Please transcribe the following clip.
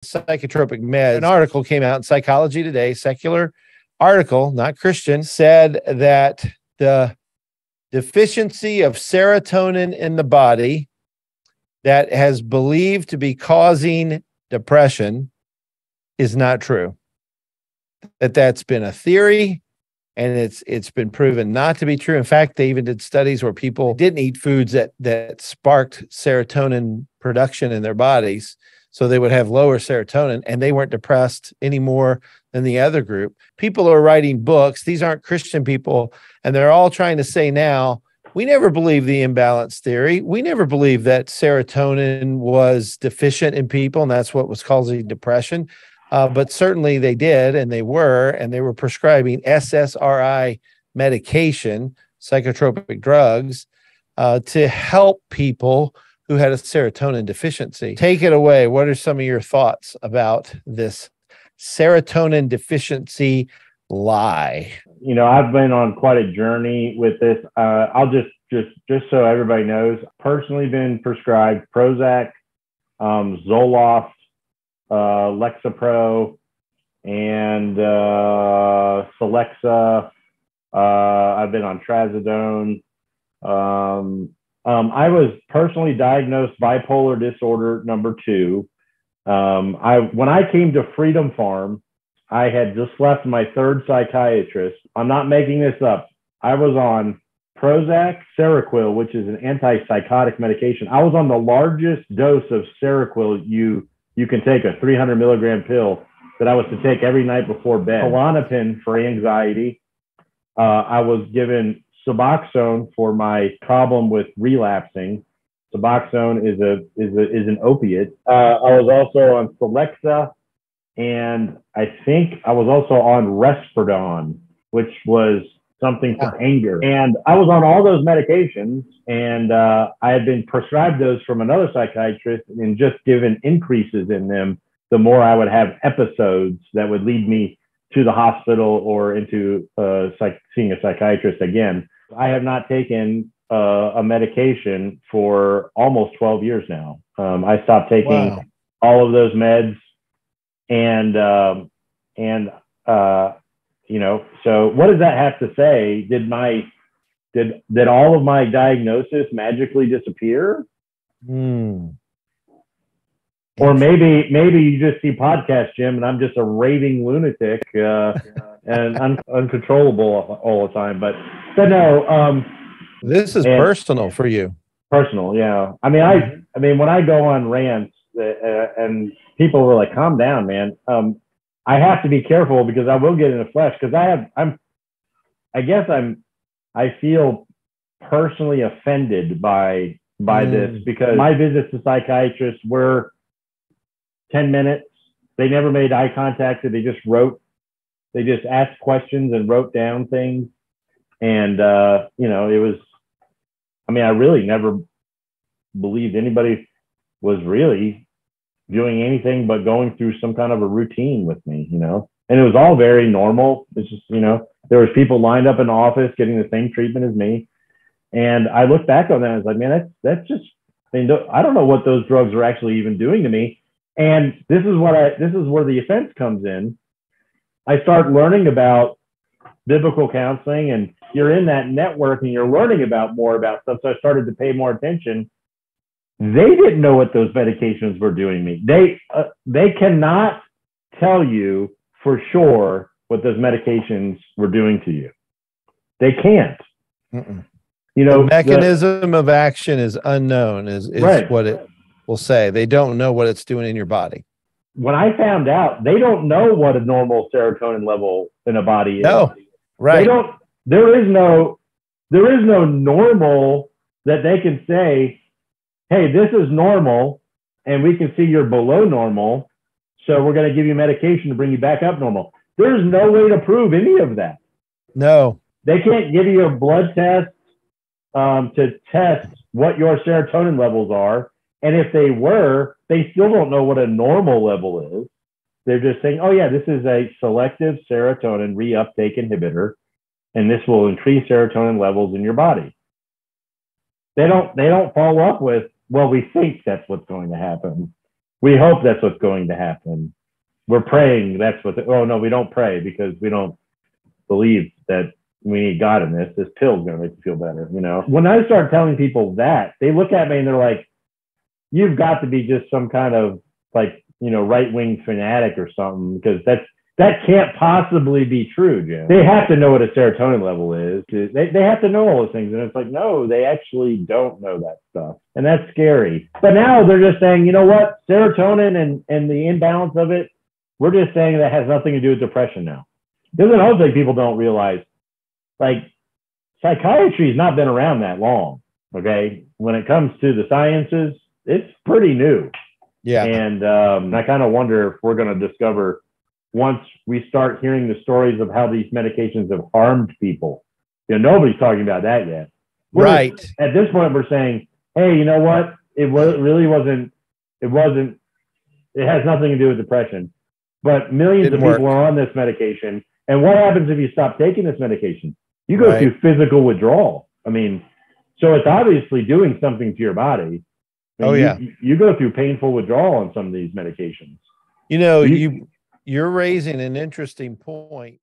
psychotropic meds. An article came out in Psychology Today, secular article, not Christian, said that the deficiency of serotonin in the body that has believed to be causing depression is not true. That's been a theory, and it's been proven not to be true. In fact, they even did studies where people didn't eat foods that sparked serotonin production in their bodies, so they would have lower serotonin, and they weren't depressed any more than the other group. People are writing books. These aren't Christian people, and they're all trying to say now, we never believed the imbalance theory. We never believed that serotonin was deficient in people, and that's what was causing depression. But certainly they did, and they were prescribing SSRI medication, psychotropic drugs, to help people who had a serotonin deficiency. Take it away. What are some of your thoughts about this serotonin deficiency lie? You know, I've been on quite a journey with this. I'll just so everybody knows, personally been prescribed Prozac, Zoloft, Lexapro, and Celexa. I've been on Trazodone. I was personally diagnosed bipolar disorder number 2. When I came to Freedom Farm, I had just left my 3rd psychiatrist. I'm not making this up. I was on Prozac, Seroquel, which is an antipsychotic medication. I was on the largest dose of Seroquel you can take, a 300 milligram pill that I was to take every night before bed. Klonopin for anxiety. I was given Suboxone for my problem with relapsing. Suboxone is an opiate. I was also on Celexa, and I think I was also on Risperidone, which was something for anger. And I was on all those medications, and I had been prescribed those from another psychiatrist and just given increases in them the more I would have episodes that would lead me to the hospital or into seeing a psychiatrist again. I have not taken a medication for almost 12 years now. I stopped taking all of those meds, and you know, so what does that have to say? Did all of my diagnosis magically disappear? Or maybe you just see podcasts, Jim, and I'm just a raving lunatic and uncontrollable all the time. But no, this is personal for you. Personal, yeah. I mean, when I go on rants and people were like, "Calm down, man." I have to be careful because I will get in the flesh, because I feel personally offended by this, because my visits to psychiatrists were 10 minutes. They never made eye contact. They just asked questions and wrote down things. And, you know, I really never believed anybody was really doing anything but going through some kind of a routine with me, you know, and it was all very normal. It's just, you know, there was people lined up in the office getting the same treatment as me. And I look back on that and it's like, man, that's just, I don't know what those drugs are actually even doing to me. And this is where the offense comes in. I start learning about biblical counseling, and you're in that network and you're learning more about stuff. So I started to pay more attention. They didn't know what those medications were doing to me. They cannot tell you for sure what those medications were doing to you. They can't. You know, the mechanism of action is unknown, is right. What it will say. They don't know what it's doing in your body. When I found out, they don't know what a normal serotonin level in a body is. No, right. There is no normal that they can say, hey, this is normal, and we can see you're below normal, so we're going to give you medication to bring you back up normal. There's no way to prove any of that. No. They can't give you a blood test to test what your serotonin levels are. And if they were, they still don't know what a normal level is. They're just saying, oh, yeah, this is a selective serotonin reuptake inhibitor, and this will increase serotonin levels in your body. They don't follow up with, well, we think that's what's going to happen. we hope that's what's going to happen. We're praying that's what, oh no, we don't pray because we don't believe that we need God in this. This pill's going to make you feel better, you know? When I start telling people that, they look at me and they're like, you've got to be just some kind of like, you know, right-wing fanatic or something, because that can't possibly be true, Jim. They have to know what a serotonin level is. They have to know all those things. And it's like, no, they actually don't know that stuff. And that's scary. But now they're just saying, you know what? Serotonin and the imbalance of it, we're just saying that has nothing to do with depression now. This is another thing people don't realize. Like, psychiatry has not been around that long, okay? When it comes to the sciences, it's pretty new. Yeah. And I kind of wonder if we're going to discover, once we start hearing the stories of how these medications have harmed people. You know, nobody's talking about that yet. Right. At this point, we're saying, hey, you know what? It has nothing to do with depression. But millions of people are on this medication. And what happens if you stop taking this medication? You go through physical withdrawal. I mean, so it's obviously doing something to your body. I mean, you go through painful withdrawal on some of these medications. You know, you're raising an interesting point.